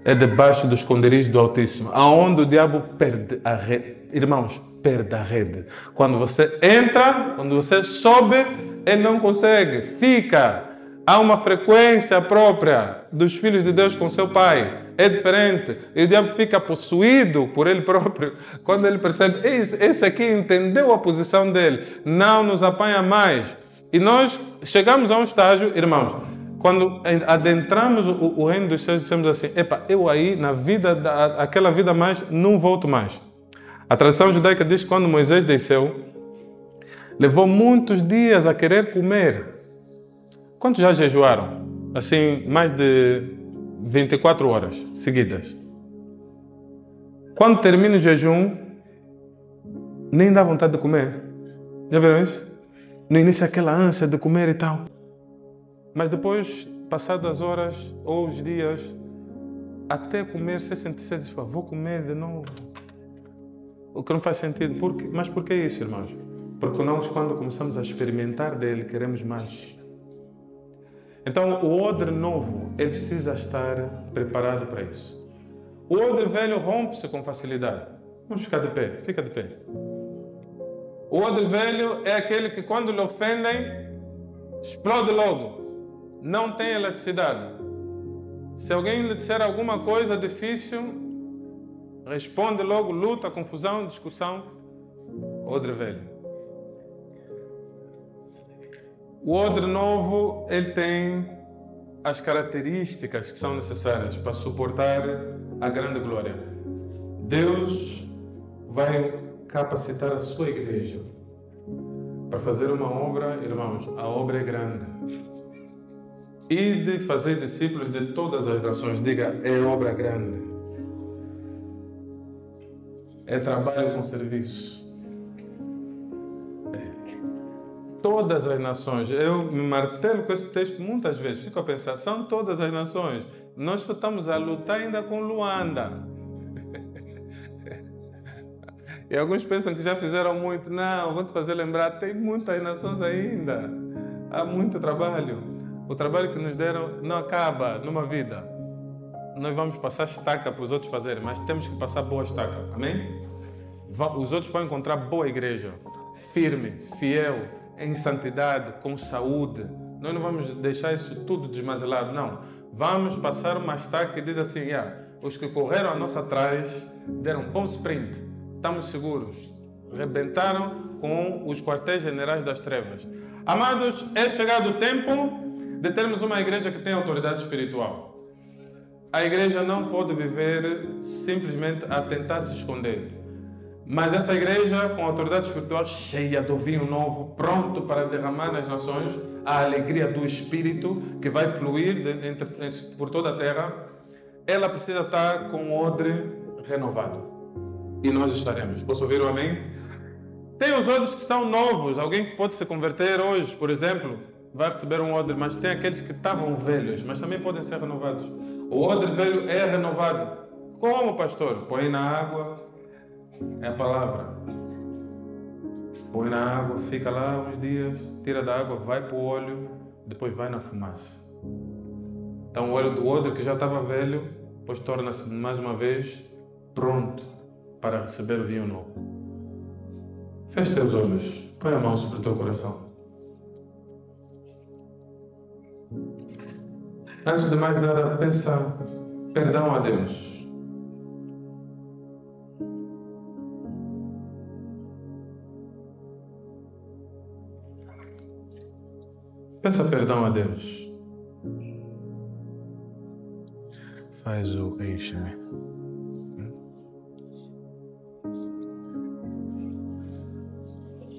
É debaixo do esconderijo do Altíssimo. Aonde o diabo perde a rede. Irmãos, perde a rede. Quando você entra, quando você sobe, ele não consegue. Fica. Há uma frequência própria dos filhos de Deus com seu pai. É diferente. E o diabo fica possuído por ele próprio. Quando ele percebe, esse aqui entendeu a posição dele. Não nos apanha mais. E nós chegamos a um estágio, irmãos, quando adentramos o reino dos céus, dissemos assim, eu aí, na vida, aquela vida mais, não volto mais. A tradição judaica diz que quando Moisés desceu, levou muitos dias a querer comer. Quantos já jejuaram? Assim, mais de 24 horas seguidas. Quando termina o jejum, nem dá vontade de comer. Já viram isso? No início aquela ânsia de comer e tal. Mas depois, passadas as horas ou os dias, até comer, você sente, vou comer de novo. O que não faz sentido. Mas por que isso, irmãos? Porque nós, quando começamos a experimentar dele, queremos mais. Então, o odre novo, ele precisa estar preparado para isso. O odre velho rompe-se com facilidade. Vamos ficar de pé, fica de pé. O odre velho é aquele que, quando lhe ofendem, explode logo. Não tem elasticidade. Se alguém lhe disser alguma coisa difícil, responde logo, luta, confusão, discussão. Odre velho. O odre novo, ele tem as características que são necessárias para suportar a grande glória. Deus vai capacitar a sua igreja para fazer uma obra, irmãos, a obra é grande. E de fazer discípulos de todas as nações, diga, é obra grande. É trabalho com serviço. Todas as nações. Eu me martelo com esse texto muitas vezes. Fico a pensar, são todas as nações. Nós só estamos a lutar ainda com Luanda. E alguns pensam que já fizeram muito. Não, vou te fazer lembrar, tem muitas nações ainda. há muito trabalho. O trabalho que nos deram não acaba numa vida. Nós vamos passar estaca para os outros fazerem, mas temos que passar boa estaca. Amém? Os outros vão encontrar boa igreja, firme, fiel, em santidade, com saúde. Nós não vamos deixar isso tudo desmazelado, não. Vamos passar uma estaca e diz assim, os que correram a nossa atrás deram um bom sprint, estamos seguros, rebentaram com os quartéis generais das trevas. Amados, é chegado o tempo de termos uma igreja que tem autoridade espiritual. A igreja não pode viver simplesmente a tentar se esconder. Mas essa igreja, com autoridade espiritual, cheia do vinho novo, pronto para derramar nas nações a alegria do Espírito que vai fluir por toda a terra, ela precisa estar com o odre renovado. E nós estaremos. Posso ouvir o amém? Tem os odres que são novos. Alguém que pode se converter hoje, por exemplo, vai receber um odre, mas tem aqueles que estavam velhos, mas também podem ser renovados. O odre velho é renovado. Como, pastor? Põe na água. É a palavra. Põe na água, fica lá uns dias, tira da água, vai para o óleo, depois vai na fumaça. Então o óleo do odre que já estava velho, depois torna-se mais uma vez pronto para receber o vinho novo. Feche teus olhos, põe a mão sobre o teu coração. Antes de mais nada, pensa perdão a Deus. Peça perdão a Deus. Faz o enche-me.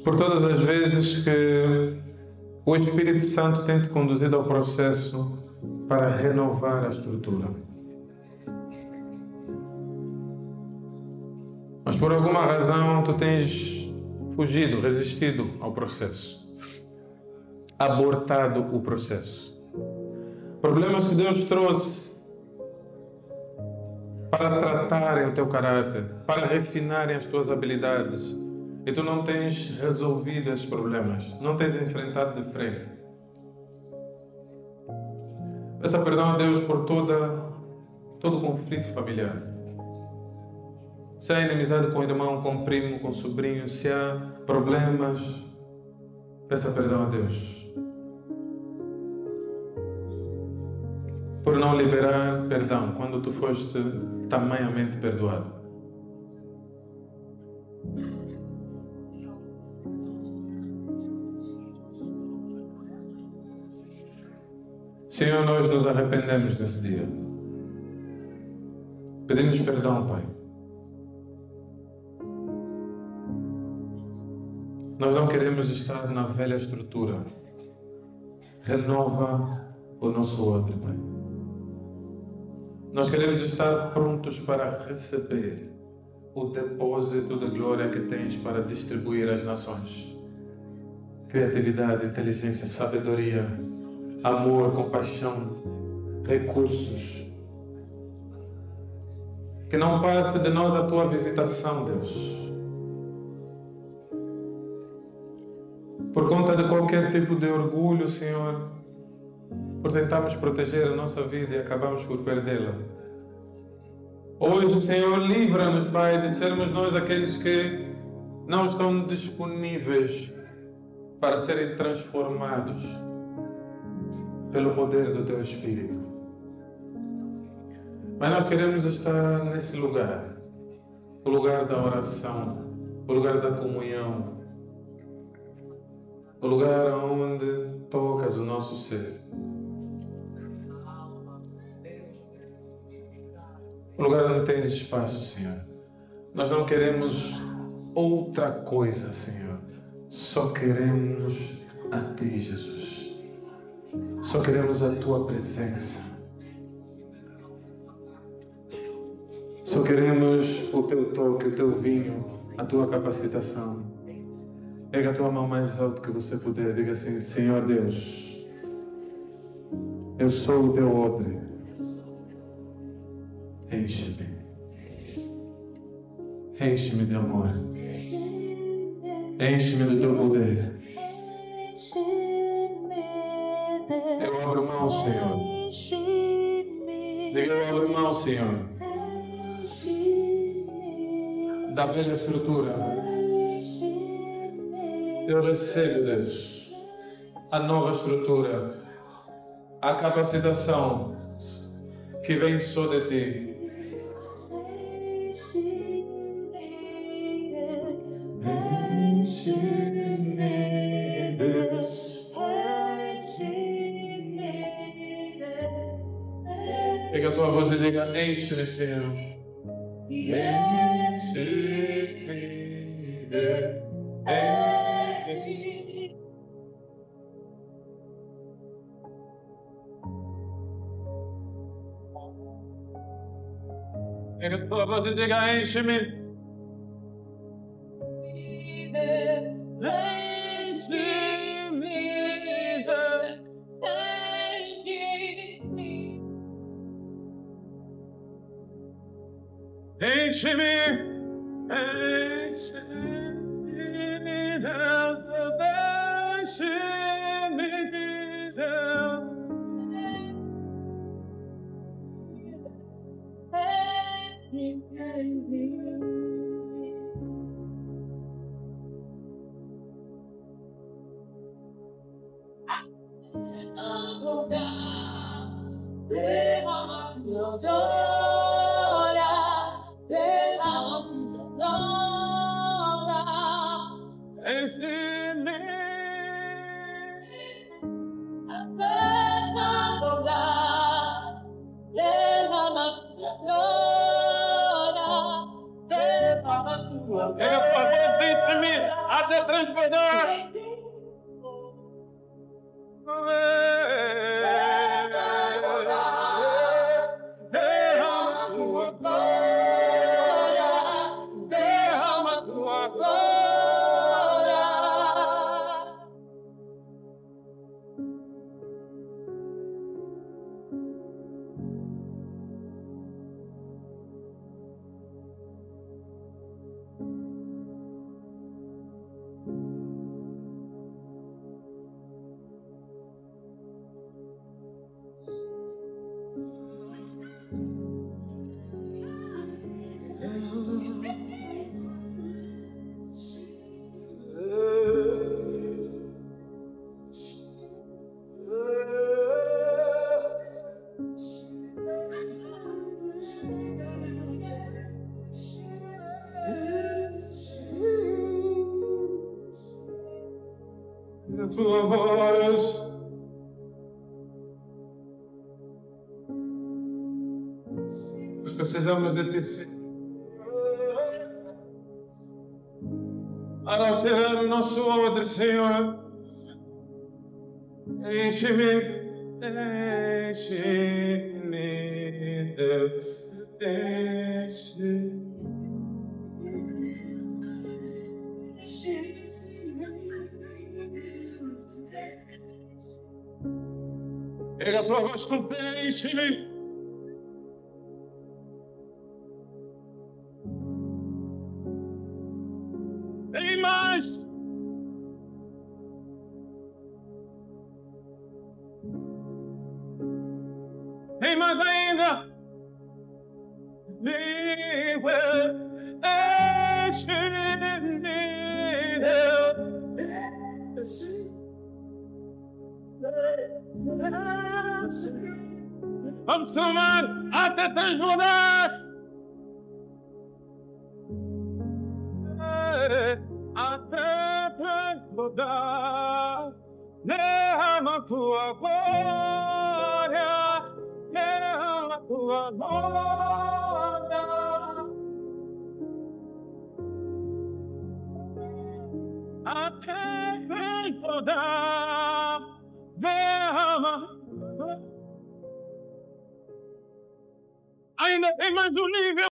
Por todas as vezes que o Espírito Santo tem te conduzido ao processo para renovar a estrutura. Mas por alguma razão tu tens fugido, resistido ao processo. Abortado o processo. Problemas que Deus trouxe para tratarem o teu caráter, para refinarem as tuas habilidades, e tu não tens resolvido esses problemas, não tens enfrentado de frente. Peça perdão a Deus por todo o conflito familiar. Se há inimizade com o irmão, com o primo, com o sobrinho, se há problemas, peça perdão a Deus. Por não liberar perdão quando tu foste tamanhamente perdoado. Senhor, nós nos arrependemos nesse dia. Pedimos perdão, Pai. Nós não queremos estar na velha estrutura. Renova o nosso odre, Pai. Nós queremos estar prontos para receber o depósito de glória que tens para distribuir às nações. Criatividade, inteligência, sabedoria, amor, compaixão, recursos. Que não passe de nós a tua visitação, Deus. Por conta de qualquer tipo de orgulho, Senhor, por tentarmos proteger a nossa vida e acabamos por perdê-la. Hoje, Senhor, livra-nos, Pai, de sermos nós aqueles que não estão disponíveis para serem transformados pelo poder do Teu Espírito. Mas nós queremos estar nesse lugar, o lugar da oração, o lugar da comunhão, o lugar onde tocas o nosso ser. O lugar onde tens espaço, Senhor. Nós não queremos outra coisa, Senhor. Só queremos a Ti, Jesus. Só queremos a Tua presença. Só queremos o Teu toque, o Teu vinho, a Tua capacitação. Pega a tua mão mais alto que você puder. Diga assim: Senhor Deus, eu sou o Teu odre. Enche-me. Enche-me de amor. Enche-me do Teu poder. Eu abro mão, Senhor. Diga, eu abro mão, Senhor, da velha estrutura. Eu recebo, Deus, a nova estrutura, a capacitação que vem só de Ti. Enche-me, Deus. Pega a tua voz e diga, enche-me, Senhor. Enche-me, Deus. Pega a tua voz e diga, enche-me. Enche-me, enche-me, Deus, enche-me, Deus. Pega a tua voz, enche-me até transbordar. Derrama tua glória, derrama tua glória. A tua voz, nós precisamos de Ti, Senhor, para alterar o nosso odre, Senhor. Enche-me, enche-me, Deus, enche-me. Pega a tua voz com fé, enche-me. Tem mais. Tem mais ainda. Vamos somar até transbordar. Até transbordar. Derrama tua glória, derrama tua glória. Até transbordar, derrama. Ainda tem mais um nível.